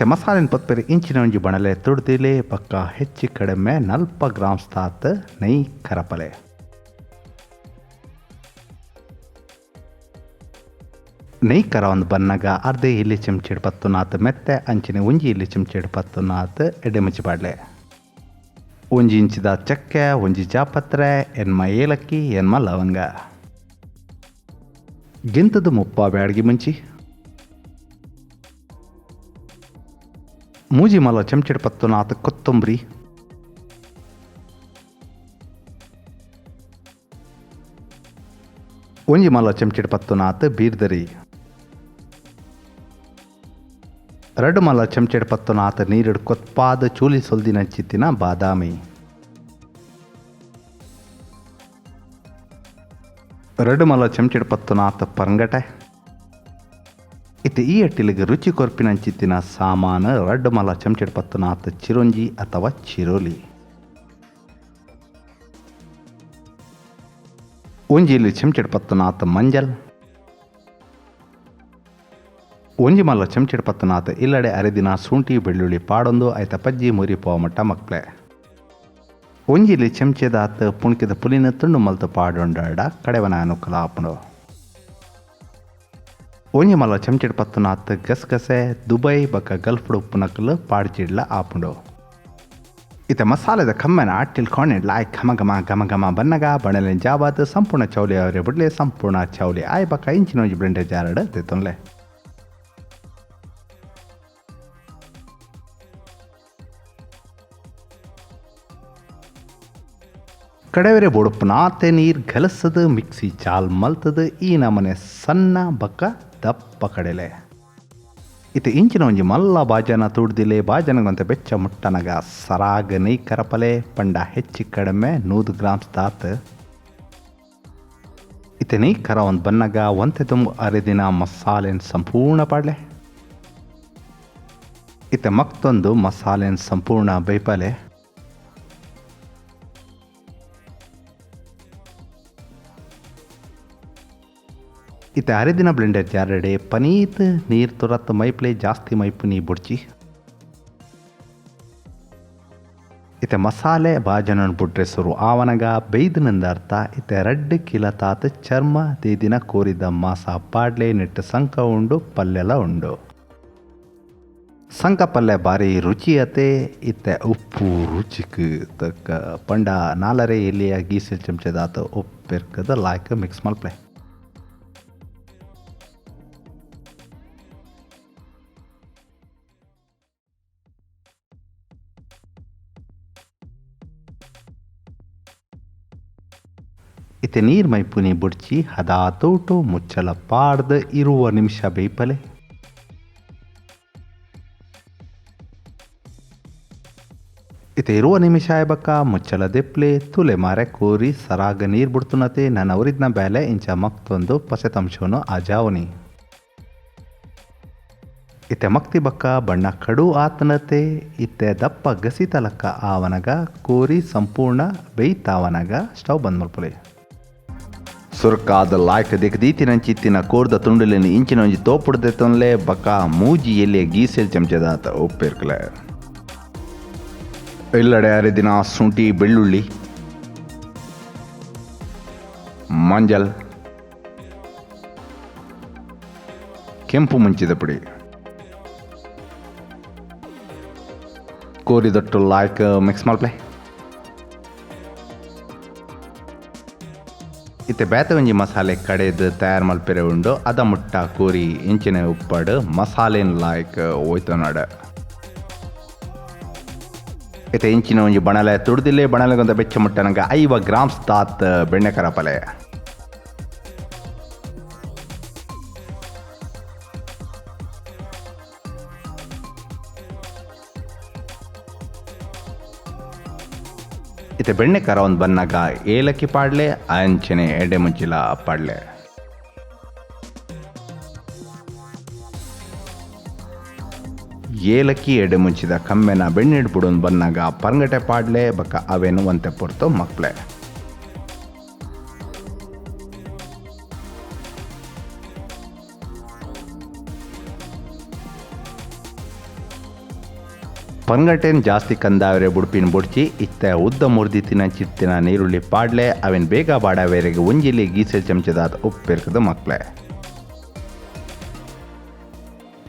ಇತ್ತೆ ಮಸಾಲೆನ ಪತ್ಪೆರಿ ಇಂಚಿನ ಒಂಜಿ ಬಣಲೆ ತುಡ್ದಿಲೆ ಪಕ್ಕ ಹೆಚ್ಚಿ ಕಡಿಮೆ 40 ಗ್ರಾಮ್ಸ್ ತಾತ್ ನೈ ಕರಪಲೆ. ನೈ ಕರ ಒಂದು ಬನ್ನಗ ಅರ್ಧ ಇಲಿ ಚಮಚೆಡ್ ಪತ್ತು ನಾತ್ ಮೆತ್ತೆ ಅಂಚಿನ ಒಂಜಿ ಇಲಿ ಚಮಚೆಡ್ ಪತ್ತು ನಾತ್ ಎಡೆ ಮುಚ್ಚಿ ಪಾಡ್ಲೆ. ಒಂಜಿ ಇಂಚಿದ ಚಕ್ಕೆ ಒಂಜಿ ಜಾಪತ್ರೆ ಎನ್ಮ ಏಲಕ್ಕಿ ಎನ್ಮ ಲವಂಗ ಗಿಂತದ ಮುಪ್ಪ ಬ್ಯಾಡ್ಗಿ ಮುಂಚಿ ಮೂಜಿ ಮಲ ಚಮಚೆಡ್ ಪತ್ತು ನಾತ್ ಕೊತ್ತಂಬರಿ ಒಂಜಿ ಮಲ ಚಮಚೆಡ್ ಪತ್ತು ನಾತ್ ಬೀರ್ದರಿ 2 ಮಲ ಚಮಚೆಡ್ ಪತ್ತು ನಾತ್ ನೀರಿಡ್ ಕೊತ್ಪಾದ ಚೂಲಿ ಸೊಲ್ದಿನ ಚಿತ್ತಿನ ಬಾದಾಮಿ 2 ಮಲ ಚಮಚೆಡ್ ಪತ್ತು ನಾತ್ ಪರಂಗಟೆ ಇತ್ತೆ ಈ ಅಟ್ಟಿಲಿಗೆ ರುಚಿ ಕೊರ್ಪಿನ ಚಿತ್ತಿನ ಸಾಮಾನು 2 ಮಲ ಚಮಚೆಡ್ ಪತ್ತು ನಾತ್ ಚಿರೋಂಜಿ ಅಥವಾ ಚಿರೋಲಿ ಒಂಜಿ ಇಲಿ ಚಮಚೆಡ್ ಪತ್ತು ನಾತ್ ಮಂಜಲ್ ಒಂಜಿ ಮಲ್ಲ ಚಮಚೆಡ್ ಪತ್ತು ನಾತ್ ಇಲ್ಲಡೆ ಅರೆದಿನ ಶುಂಠಿ ಬೆಳ್ಳುಳ್ಳಿ ಪಾಡೊಂದು ಐತ ಪಜ್ಜಿ ಮುರಿ ಪೋವ ಮಟ್ಟ ಮಕ್ಳೆ ಒಂಜಿ ಇಲಿ ಚಮಚೆದಾತ್ ಪುಣ್ಕಿದ ಪುಲಿನ ತುಂಡು ಮಲ್ತು ಪಾಡೊಂಡಾಡ ಕಡೆವನ ಅನುಕೂಲ ಆಪುಂಡು. ಒಂಜಿ ಮಲ್ಲ ಚಮಚೆಡ್ ಪತ್ತು ನಾತ್ ಗಸಗಸೆ ದುಬೈ ಬಕ್ಕ ಗಲ್ಫ್ಡು ಉಪ್ಪುನಕಲು ಪಾಡ್ಚಿಡ್ಲ ಆಪುಂಡು. ಇತ್ತೆ ಮಸಾಲೆದ ಕಮ್ಮೆನ ಅಟ್ಟಿಲ್ ಕೊಂಡಿಡ್ಲ ಆಯ್ ಘಮ ಘಮ ಘಮ ಘಮ ಬನ್ನಗ ಬಣಲಿನ ಜಾಬಾತ್ ಸಂಪೂರ್ಣ ಚೌಲಿ ಅವರೇ ಬಿಡ್ಲೆ ಸಂಪೂರ್ಣ ಚೌಲಿ ಆಯ್ ಬಕ್ಕ ಇಂಚಿನ ಒಂಜಿ ಬ್ಲೆಂಡೆ ಜಾರಡ್ ತೆತ್ತೊನ್ಲೆ. ಕಡೆವರೆ ಬೊಡುಪು ನಾತೆ ನೀರು ಗಲಸದ ಮಿಕ್ಸಿ ಚಾಲ್ ಮಲ್ತದ ಈ ನಮನೆ ಸಣ್ಣ ಬಕ್ಕ ದಪ್ಪ ಕಡೆಲೆ ಇತ್ತೆ ಇಂಚಿನ ಒಂಜಿ ಮಲ್ಲ ಬಾಜನ ತುಡ್ದಿಲೆ ಬಾಜನಗಂತ ಬೆಚ್ಚ ಮುಟ್ಟನಗ ಸರಾಗ ನೈ ಕರಪಲೆ ಪಂಡ ಹೆಚ್ಚಿ ಕಡಿಮೆ 100 ಗ್ರಾಮ್ಸ್ ತಾತ್ ಇತ್ತೆ ನೈ ಕರ ಒಂದು ಬನ್ನಗ ಒಂತೆ ತುಂಬ ಅರೆದಿನ ಮಸಾಲೆನ ಸಂಪೂರ್ಣ ಪಾಡ್ಲೆ ಇತ್ತೆ ಮತ್ತೊಂದು ಮಸಾಲೆನ ಸಂಪೂರ್ಣ ಬೈಪಲೆ ಇತ್ತೆ ಅರೆದಿನ ಬ್ಲೆಂಡರ್ ಜಾರಡೆ ಪನೀತ್ ನೀರು ತುರತ್ ಮೈಪ್ಲೆ ಜಾಸ್ತಿ ಮೈಪು ನೀ ಬುಡ್ಚಿ ಇತ್ತೆ ಮಸಾಲೆ ಬಾಜನನ್ ಬುಡ್ರೆ ಸುರು ಆವನಗ ಬೈದನಿಂದ ಅರ್ಥ ಇತ್ತೆ 2 ಕಿಲ ತಾತ್ ಚರ್ಮ ದೇದಿನ ಕೋರಿದ ಮಾಸ ಪಾಡ್ಲೆ ನೆಟ್ಟು ಸಂಕ ಉಂಡು ಪಲ್ಲೆಲ ಉಂಡು. ಸಂಕ ಪಲ್ಯ ಬಾರಿ ರುಚಿಯತೆ ಇತ್ತೆ ಉಪ್ಪು ರುಚಿಕ್ ತಕ್ಕ ಪಂಡ 4 ಎಲೆಯ ಗೀಸಲ್ ಚಮಚದಾತ ಉಪ್ಪೆರ್ಕದ ಲಾಯ್ಕ ಮಿಕ್ಸ್ ಮಲ್ಪ್ಲೆ ಇತ್ತೆ ನೀರು ಮೈಪುನಿ ಬುಡ್ಚಿ ಹದಾ ತೋಟು ಮುಚ್ಚಲ ಪಾಡ್ದ 20 ನಿಮಿಷ ಬೇಯ್ಪಲೆ ಇತ್ತೆ 20 ನಿಮಿಷ ಆಯ್ಬಕ್ಕ ಮುಚ್ಚಲ ದೆಪ್ಲೆ ತುಲೆ ಮಾರೆ ಕೋರಿ ಸರಾಗ ನೀರು ಬಿಡ್ತುನತೆ ನಾನು ಅವರಿದ್ನ ಬೇಲೆ ಇಂಚ ಮಕ್ತೊಂದು ಪಸೆತಂಶನು ಆಜಾವನಿ ಇತ್ತೆ ಮಕ್ತಿ ಬಕ್ಕ ಬಣ್ಣ ಕಡು ಆತನತೆ ಇತ್ತೆ ದಪ್ಪ ಗಸಿತಲಕ್ಕ ಆವನಗ ಕೋರಿ ಸಂಪೂರ್ಣ ಬೇಯ್ತಾವನಗ ಸ್ಟವ್ ಬಂದ್ ಮಲ್ಪಲೆ ಸುರ್ಕಾದ ಲಾಯ್ಕ ದಿಕ್ದೀತಿನಂಚಿತ್ತಿನ ಕೋರ್ದ ತುಂಡುಲಿನ ಇಂಚಿನ ಒಂಜಿ ತೋಪುಡ್ದೆ ತೊನ್ಲೆ ಬಕ್ಕ ಮೂಜಿ ಎಲೆ ಗೀಸೆಲ್ ಚಮಚದಾತ ಉಪ್ಪೆರ್ಕಲೆ ಇಲ್ಲಡೆ ಅರೆದಿನ ಶುಂಠಿ ಬೆಳ್ಳುಳ್ಳಿ ಮಂಜಲ್ ಕೆಂಪು ಮುಂಚಿದ ಪುಡಿ ಕೋರಿದೊಟ್ಟು ಲಾಯ್ಕ ಮಿಕ್ಸ್ ಮಲ್ಪ್ಲೆ ಇತ್ತೆ ಬೇತೆ ಒಂಜಿ ಮಸಾಲೆ ಕಡೆದು ತಯಾರು ಮಲ್ಪೆರೆ ಉಂಡು ಅದ ಮುಟ್ಟ ಕೋರಿ ಇಂಚಿನ ಉಪ್ಪಡು ಮಸಾಲೆನ್ ಲಾಯ್ಕ್ ಒಯ್ತೊನಡ ಇತ್ತೆ ಇಂಚಿನ ಒಂಜಿ ಬಣಲೆ ತುಡ್ದಿಲೆ ಬಣಲೆಗೊಂದ ಬೆಚ್ಚ ಮುಟ್ಟನಗ 5 ಗ್ರಾಮ್ಸ್ ತಾತ್ ಬೆಣ್ಣೆ ಕರಪಲೆ ಇತ್ತೆ ಬೆಣ್ಣೆ ಕರ ಒಂದು ಬನ್ನಗ ಏಲಕ್ಕಿ ಪಾಡ್ಲೆ ಅಂಚನೆ ಎಡೆ ಮುಂಚಿಲ ಪಾಡ್ಲೆ ಏಲಕ್ಕಿ ಎಡೆ ಮುಂಚಿದ ಕಮ್ಮೆನ ಬೆಣ್ಣೆ ಬಿಡೋನ್ ಬನ್ನಗ ಪರಂಗಟೆ ಪಾಡ್ಲೆ ಬಕ್ಕ ಅವೇನು ಒಂತೆ ಪೊರ್ತು ಮಕ್ಳೆ ಪಂಗಟೇನ್ ಜಾಸ್ತಿ ಕಂದಾವರೆ ಬುಡ್ಪಿನ ಬುಡ್ಚಿ ಇತ್ತ ಉದ್ದ ಮುರ್ದಿತ್ತಿನ ಚಿತ್ತಿನ ನೀರುಳ್ಳಿ ಪಾಡ್ಲೆ ಅವೇನು ಬೇಗ ಬಾಡವೇರೆಗೆ ಒಂಜಿಲಿ ಗೀಸೆ ಚಮಚದಾದ ಉಪ್ಪೆರ್ಕದ ಮಕ್ಳೆ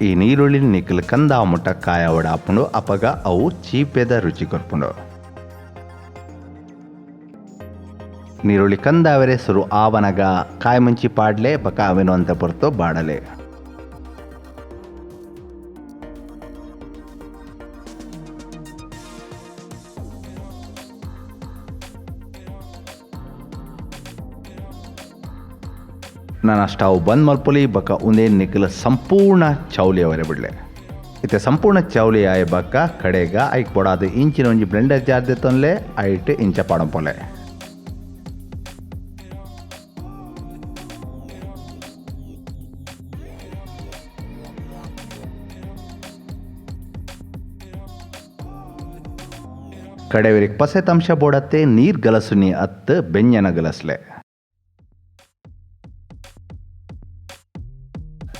ಈ ನೀರುಳ್ಳಿ ನಿಕ್ಕಲು ಕಂದ ಮುಟ್ಟ ಕಾಯ ಒಡಾಪುಂಡು ಅಪಗ ಅವು ಚೀಪೆದ ರುಚಿ ಕೊರ್ಪುಂಡು ನೀರುಳ್ಳಿ ಕಂದಾವರೆ ಸುರು ಆವನಗ ಕಾಯಿ ಮುಂಚಿ ಪಾಡ್ಲೆ ಬಕ ಅವೇನು ಅಂತ ಹೊರತು ಬಾಡಲೆ ನಾನು ಸ್ಟವ್ ಬಂದ್ ಮಲ್ಪುಲಿ ಬಕ ಒಂದೇ ನಿಕ್ಕಲು ಸಂಪೂರ್ಣ ಚೌಲಿ ಅವರೇ ಬಿಡ್ಲೆ ಇತ್ತೆ ಸಂಪೂರ್ಣ ಚೌಲಿ ಆಯ ಬಕ್ಕ ಕಡೆಗ ಐಕ್ ಪೊಡಾದು ಇಂಚಿನ ಒಂಜಿ ಬ್ಲೆಂಡರ್ ಜಾರ್ ದೆತ್ತೊನ್ಲೆ ಐಟ್ ಇಂಚ ಪಾಡಂಪೊಲೆ ಕಡೆವರಿಗೆ ಪಸೆತಂಶ ಬೋಡತ್ತೆ ನೀರ್ ಗಲಸುನಿ ಅತ್ತು ಬೆಂಜನ ಗಲಸ್ಲೆ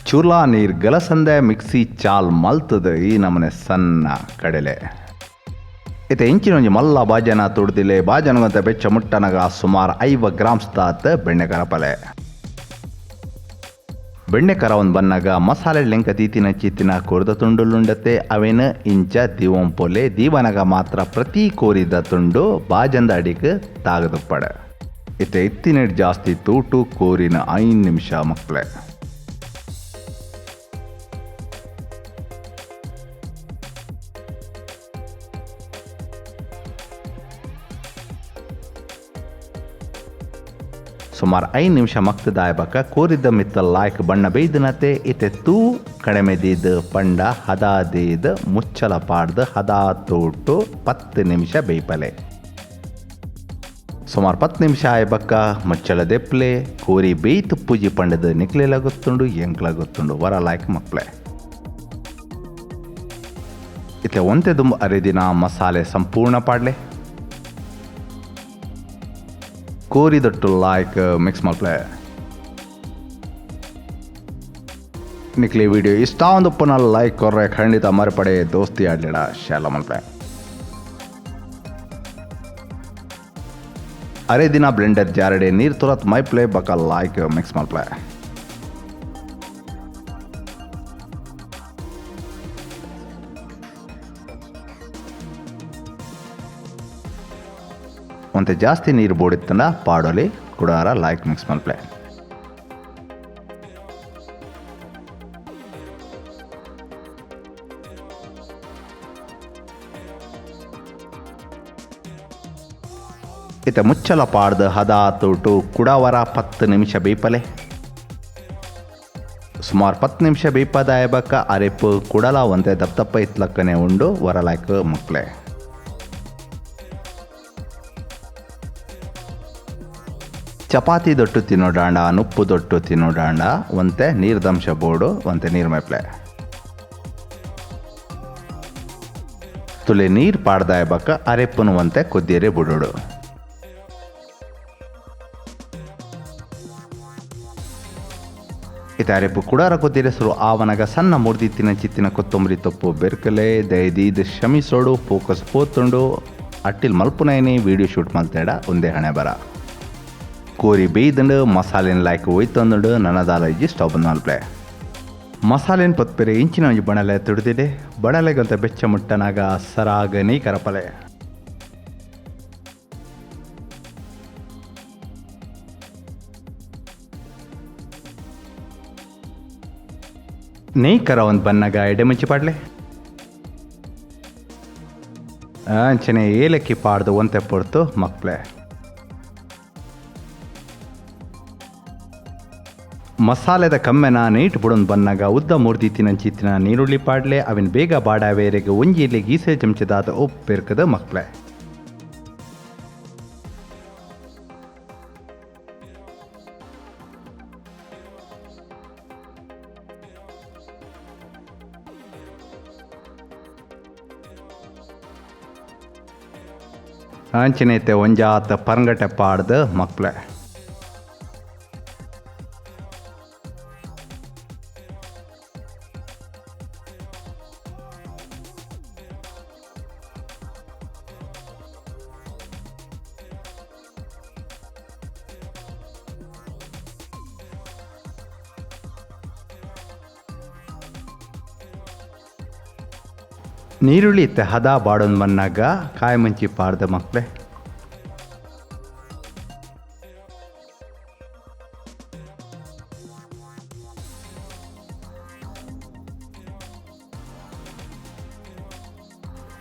ಚೂರ್ಲಾ ನೀರ್ ಗಲಸಂದೆ ಮಿಕ್ಸಿ ಚಾಲ್ ಮಲ್ತದ ಈ ನಮನೆ ಸಣ್ಣ ಕಡಲೆ ಇತ್ತೆ ಇಂಚಿನೊಂಜಿ ಮಲ್ಲ ಬಾಜನ ತುಡ್ದಿಲೆ ಬಾಜನಗಂತ ಬೆಚ್ಚ ಮುಟ್ಟನಗ ಸುಮಾರು 5 ಗ್ರಾಮ್ಸ್ ತಾತ್ ಬೆಣ್ಣೆ ಕರಪಲೆ ಬೆಣ್ಣೆ ಕರ ಒಂದು ಬನ್ನಾಗ ಮಸಾಲೆ ಲೆಂಕ ತೀತಿನ ಚಿತ್ತಿನ ಕೊರ್ದ ತುಂಡುಲುಂಡತೆ ಅವೇನು ಇಂಚ ದೀವಂಪೊಲೆ ದೀವನಗ ಮಾತ್ರ ಪ್ರತಿ ಕೋರಿದ ತುಂಡು ಬಾಜಂದ ಅಡಿಗೆ ತಾಗದಪ್ಪಡ ಇತ್ತೆ ಇತ್ತಿನ ಜಾಸ್ತಿ ತೂಟು ಕೋರಿನ 5 ನಿಮಿಷ ಮಕ್ಕಳೇ ಸುಮಾರು 5 ನಿಮಿಷ ಮಕ್ತದಾಯ ಬಕ ಕೋರಿದ್ದ ಮಿತ್ತ ಲಾಯ್ಕ್ ಬಣ್ಣ ಬೇಯ್ದನತೆ ಇತ್ತೆ ತೂ ಕಡಿಮೆ ದೀದ್ ಪಂಡ ಹದ ದೀದ್ ಮುಚ್ಚಲ ಪಾಡ್ದು ಹದ ತೋಟು 10 ನಿಮಿಷ ಬೇಯ್ಪಲೆ ಸುಮಾರು 10 ನಿಮಿಷ ಆಯ ಬಕ್ಕ ಮುಚ್ಚಲ ದೆಪ್ಲೆ ಕೋರಿ ಬೇಯ್ತು ಪೂಜಿ ಪಂಡದ ನಿಕ್ಲೆಲ ಗೊತ್ತುಂಡು ಎಂಕ್ಲ ಗೊತ್ತುಂಡು ವರ ಲಾಯ್ಕ್ ಮಕ್ಳೆ ಇತ್ತೆ ಒಂತೆ ದುಂಬ ಅರೆದಿನ ಮಸಾಲೆ ಸಂಪೂರ್ಣ ಪಾಡ್ಲೆ ಕೋರಿದಟ್ಟು ಲಾಯ್ಕ್ ಮಿಕ್ಸ್ ಮಲ್ಪಲೆ ನಿಕ್ಲಿ ವಿಡಿಯೋ ಇಷ್ಟ ಒಂದು ಪುನಃ ಲೈಕ್ ಕೊರ್ರೆ ಖಂಡಿತ ಮರೆಪಡೆ ದೋಸ್ತಿ ಆಡ್ಲಿಡ ಶಾಲ ಮಲ್ಪಲೆ ಅರೆ ದಿನ ಬ್ಲೆಂಡರ್ ಜಾರಡೆ ನೀರು ತುರತ್ ಮೈಪ್ಲೆ ಬಕ ಲಾಯ್ಕ್ ಮಿಕ್ಸ್ ಮಲ್ಪಲೆ ಒಂತೆ ಜಾಸ್ತಿ ನೀರು ಬೋಡಿತ್ತಂಡ ಪಾಡೋಲಿ ಕುಡಾರ ಲಾಯ್ಕ್ ಮಿಕ್ಸ್ ಮಲ್ಪಲೆ ಇತ್ತೆ ಮುಚ್ಚಲ ಪಾಡ್ದು ಹದ ತೋಟು ಕುಡವರ 10 ನಿಮಿಷ ಬೇಯ್ಪಲೆ ಸುಮಾರು 10 ನಿಮಿಷ ಬೇಯ್ಪದಾಯ ಬಕ್ಕ ಅರೆಪ್ಪು ಕುಡಲ ಒಂತೆ ದಪ್ಪ ಇತ್ಲಕ್ಕನೆ ಉಂಡು ವರ ಲಾಯ್ಕ್ ಮಕ್ಳೆ ಚಪಾತಿ ದೊಟ್ಟು ತಿನ್ನೋಡಾಂಡ ನುಪ್ಪು ದೊಟ್ಟು ತಿನ್ನೋಡಾಂಡ ಒಂತೆ ನೀರ್ದಂಶ ಬೋಡು ಒಂತೆ ನೀರು ಮೈಪ್ಲೆ ತುಲೆ ನೀರು ಪಾಡ್ದಾಯ ಬಕ್ಕ ಅರೆಪ್ಪನು ಒಂತೆ ಕೊದ್ದಿಯರೆ ಬಿಡೋಡು ಇತ್ತೆ ಅರೆಪ್ಪು ಕುಡಾರ ಕೊದ್ದಿರೆ ಸುರು ಆವನಗ ಸಣ್ಣ ಮುರ್ದಿತ್ತಿನ ಚಿತ್ತಿನ ಕೊತ್ತಂಬರಿ ತೊಪ್ಪು ಬೆರ್ಕಲೆ ದಯದೀದ್ ಶಮಿಸೋಡು ಫೋಕಸ್ ಪೋತುಂಡು ಅಟ್ಟಿಲ್ ಮಲ್ಪುನೈನಿ ವಿಡಿಯೋ ಶೂಟ್ ಮಲ್ತೇಡ ಒಂದೇ ಹಣೆ ಬರ ಕೋರಿ ಬೇಯ್ದಂಡು ಮಸಾಲೆನ ಲಾಯ್ಕ್ ಒಯ್ತಂದುಂಡು ನನ್ನದಾಲ ಇಜ್ಜಿ ಸ್ಟವ್ ಬಂದು ಮಲ್ಪಲೆ ಮಸಾಲೆನ ಪತ್ಪೆರೆ ಇಂಚಿನ ಒಂಜಿ ಬಣಲೆ ತುಡ್ದಿದೆ ಬಣಲೆಗಂತ ಬೆಚ್ಚ ಮುಟ್ಟನಾಗ ಸರಾಗ ನೀ ಕರಪಲೆ ನೆಯ್ ಕರ ಒಂದು ಬನ್ನಾಗ ಎಡೆ ಮುಂಚಿ ಪಾಡ್ಲೆ ಅಂಚನೆ ಏಲಕ್ಕಿ ಪಾಡ್ದು ಒಂತೆ ಪೊರ್ತು ಮಕ್ಳೆ ಮಸಾಲೆದ ಕಮ್ಮೆನ ನೀಟ್ ಬುಡೊಂದು ಬನ್ನಾಗ ಉದ್ದ ಮೂರ್ದಿತ್ತಿನ ಚಿತ್ತಿನ ನೀರುಳ್ಳಿ ಪಾಡ್ಲೆ ಅವಿನ ಬೇಗ ಬಾಡಾವೇರೆಗೆ ಒಂಜಿಲಿ ಗೀಸೆ ಚಮಚದಾದ ಉಪ್ಪೆರ್ಕದ ಮಕ್ಳೆ ಅಂಚಿನೈತೆ ಒಂಜಾತ ಪರಂಗಟೆ ಪಾಡ್ದು ಮಕ್ಳೆ ನೀರುಳ್ಳಿ ಇತ್ತೆ ಹದ ಬಾಡೊಂದು ಮನ್ನಾಗ ಕಾಯಿ ಮುಂಚಿ ಪಾಡ್ದ ಮಕ್ಕಳೇ.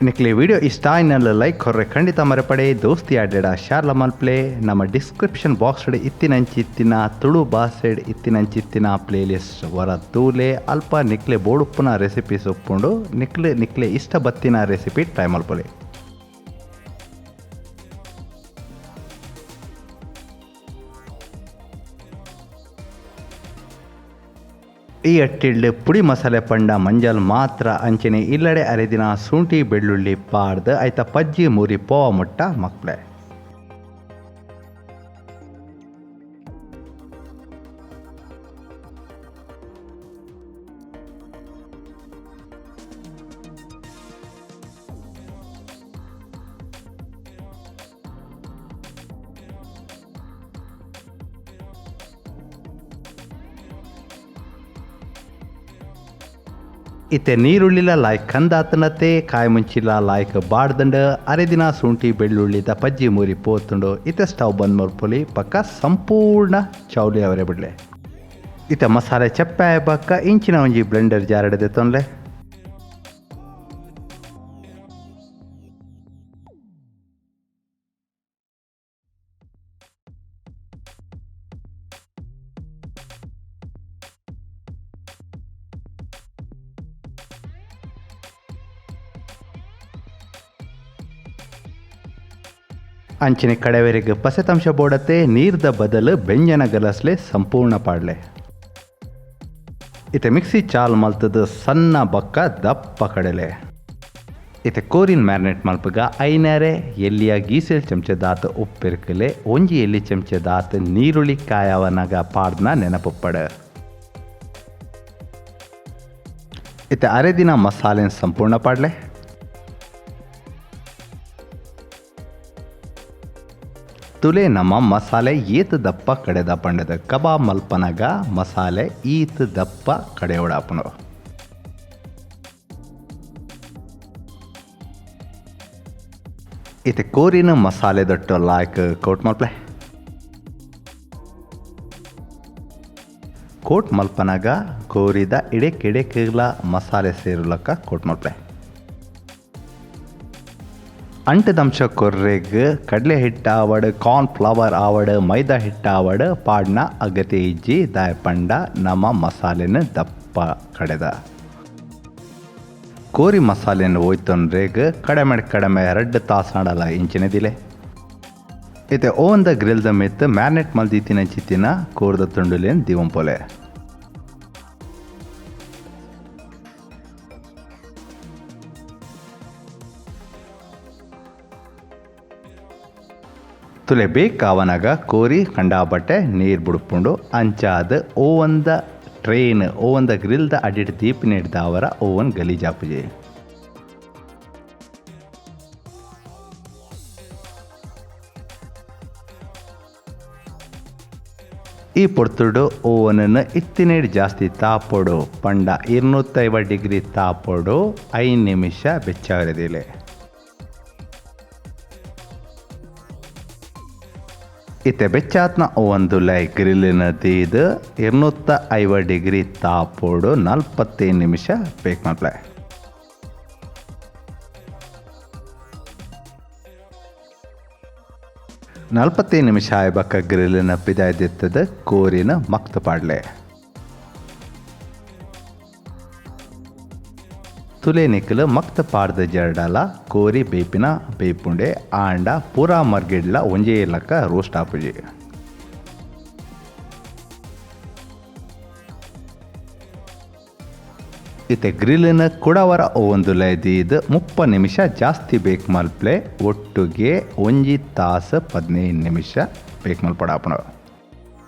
ನಿಕ್ಲೆ ವಿಡಿಯೋ ಇಷ್ಟ ಇನ್ನಲ್ಲ ಲೈಕ್ ಹೊರ್ರೆ ಖಂಡಿತ ಮರೆಪಡೆ ದೋಸ್ತಿ ಆಡೇಡ ಶಾರ್ಲ ಮಲ್ಪ್ಲೆ ನಮ್ಮ ಡಿಸ್ಕ್ರಿಪ್ಷನ್ ಬಾಕ್ಸ್ ಇತ್ತಿನ ತುಳು ಭಾಷೆಡ್ ಇತ್ತಿನ ಪ್ಲೇಲಿಸ್ಟ್ ವರ ತೂಲೆ ಅಲ್ಪ ನಿಕ್ಲೆ ಬೋಡುಪ್ಪನ ರೆಸಿಪೀಸ್ ಒಪ್ಕೊಂಡು ನಿಕ್ಲೆ ಇಷ್ಟ ಬತ್ತಿನ ರೆಸಿಪಿ ಟ್ರೈ ಮಲ್ಪಲೆ. ಈ ಅಟ್ಟಿಳ್ಳು ಪುಡಿ ಮಸಾಲೆ ಪಂಡ ಮಂಜಲ್ ಮಾತ್ರ ಅಂಚನೆ ಇಲ್ಲಡೆ ಅರೆದಿನ ಶುಂಠಿ ಬೆಳ್ಳುಳ್ಳಿ ಪಾಡ್ದು ಆಯ್ತ ಪಜ್ಜಿ ಮೂರಿ ಪೋವ ಮುಟ್ಟ ಮಕ್ಳೆ. ಇತ್ತೆ ನೀರುಳ್ಳಿಲ ಲಾಯ್ಕ್ ಕಂದಾತನತೆ ಕಾಯಿ ಮುಂಚಿಲ ಲಾಯ್ಕ್ ಬಾಡ್ದಂಡು ಅರೆದಿನ ಶುಂಠಿ ಬೆಳ್ಳುಳ್ಳಿದ ಪಜ್ಜಿ ಮೂರಿ ಪೋತುಂಡು ಇತ್ತೆ ಸ್ಟವ್ ಬಂದ್ ಮಲ್ಪೊಲಿ ಪಕ್ಕ ಸಂಪೂರ್ಣ ಚೌಲಿ ಅವರೇ ಬಿಡ್ಲೆ. ಇತ್ತೆ ಮಸಾಲೆ ಚಪ್ಪೆ ಬಕ್ಕ ಇಂಚಿನ ಒಂಜಿ ಬ್ಲೆಂಡರ್ ಜಾರಡದೆ ತೊನ್ಲೆ. ಅಂಚಿನ ಕಡೆವರೆಗೆ ಪಸೆತಂಶ ಬೋಡತ್ತೆ ನೀರ್ದ ಬದಲು ಬೆಂಜನ ಗಲಸ್ಲೆ ಸಂಪೂರ್ಣ ಪಾಡ್ಲೆ. ಇತ್ತೆ ಮಿಕ್ಸಿ ಚಾಲ್ ಮಲ್ತದ ಸಣ್ಣ ಬಕ್ಕ ದಪ್ಪ ಕಡಲೆ. ಇತ್ತೆ ಕೋರಿನ ಮ್ಯಾರಿನೇಟ್ ಮಲ್ಪಗ ಐನರೆ ಎಲ್ಲಿಯ ಗೀಸೆಲ್ ಚಮಚದಾತ ಉಪ್ಪಿರ್ಕಲೆ ಒಂಜಿ ಎಲ್ಲಿ ಚಮಚದಾತ ನೀರುಳ್ಳಿ ಕಾಯವನಾಗ ಪಾಡ್ನ ನೆನಪುಪ್ಪಡ. ಇತ್ತೆ ಅರೆದಿನ ಮಸಾಲೆನ ಸಂಪೂರ್ಣ ಪಾಡ್ಲೆ. ತುಲೆ ನಮ್ಮ ಮಸಾಲೆ ಈತ ದಪ್ಪ ಕಡೆದ ಪಂಡದ ಕಬಾಬ್ ಮಲ್ಪನಗ ಮಸಾಲೆ ಈತ ದಪ್ಪ ಕಡೆ ಒಡಾಪನು. ಇತ್ತೆ ಕೋರಿನ ಮಸಾಲೆ ದೊಟ್ಟು ಲಾಯ್ಕ್ ಕೋಟ್ ಮಲ್ಪಲೆ. ಕೋಟ್ ಮಲ್ಪನಗ ಕೋರಿದ ಇಡೆಕೆಡೆಕೆಲ ಮಸಾಲೆ ಸೇರುಲಕ್ಕ ಕೋಟ್ ಮಲ್ಪಲೆ. ಅಂಟದಂಶ ಕೊರ್ರೆಗ್ ಕಡಲೆ ಹಿಟ್ಟು ಆವಡ್ ಕಾರ್ನ್ ಫ್ಲವರ್ ಆವಡ್ ಮೈದಾ ಹಿಟ್ಟು ಆವಡ್ ಪಾಡ್ನ ಅಗತ್ಯ ಇಜ್ಜಿ ದಾಯ ಪಂಡ ನಮ್ಮ ಮಸಾಲೆನ ದಪ್ಪ ಕಡೆದ. ಕೋರಿ ಮಸಾಲೆನ ಹೋಯ್ತೊಂದ್ರೆಗ್ ಕಡಿಮೆ 2 ತಾಸು ಆಡಲ್ಲ ಇಂಚಿನದಿಲೆ. ಇತ್ತೆ ಓಂದ ಗ್ರಿಲ್ದ ಮೆತ್ತು ಮ್ಯಾರಿನೇಟ್ ಮಲ್ದಿತ್ತಿನ ಚಿತ್ತಿನ ಕೋರ್ದ ತುಂಡುಲೇನ್ ದಿವಂಪೊಲೆ. ತುಲೆ ಬೇಕಾವನಾಗ ಕೋರಿ ಕಂಡಾಬಟ್ಟೆ ನೀರು ಬಿಡ್ಕೊಂಡು ಅಂಚಾದ ಓವಂದ ಟ್ರೈನ್ ಓವಂದ ಗ್ರಿಲ್ದ ಅಡಿಟ್ ದೀಪಿನ ಹಿಡ್ದ ಅವರ ಓವನ್ ಗಲೀಜಾಪುಜಿ. ಈ ಪೊಡ್ತುಡು ಓವನನ್ನು ಇತ್ತಿನೇಡು ಜಾಸ್ತಿ ತಾಪೋಡು ಪಂಡ 250 ಡಿಗ್ರಿ ತಾಪೋಡು 5 ನಿಮಿಷ ಬೆಚ್ಚಾಗದಿಲೆ. ಇತ್ತೆ ಬೆಚ್ಚಾತ್ನ ಒಂದು ಲೈ ಗ್ರಿಲ್ಲಿನ ತೀದು 250 ಡಿಗ್ರಿ ತಾಪೋಡು 45 ನಿಮಿಷ ಬೇಕ್ ಮಾಡ್ಲೆ. ನಿಮಿಷ ಆಯ್ಬಕ್ಕ ಗ್ರಿಲ್ಲಿನ ಪಿದಾಯ್ದಿತ್ತದ ಕೋರಿನ ಮಕ್ತ ಪಾಡ್ಲೆ. ತುಲೆ ನಿಕ್ಕಲು ಮಕ್ತ ಪಾಡ್ದ ಜರ್ಡಲ ಕೋರಿ ಬೇಪಿನ ಬೇಪುಂಡೆ ಆಂಡ ಪೂರಾ ಮರ್ಗಿಡ್ಲ ಒಂಜೇ ಲಕ್ಕ ರೋಸ್ಟ್ ಆಪುಜಿ. ಇತ್ತೆ ಗ್ರಿಲ್ಲಿನ ಕುಡವರ ಒಂದು ಲೈದೀದು 30 ನಿಮಿಷ ಜಾಸ್ತಿ ಬೇಕ್ ಮಲ್ಪ್ಲೆ ಒಟ್ಟಿಗೆ 1 ತಾಸು 15 ನಿಮಿಷ ಬೇಕ್ ಮಲ್ಪಡಾಪಣ.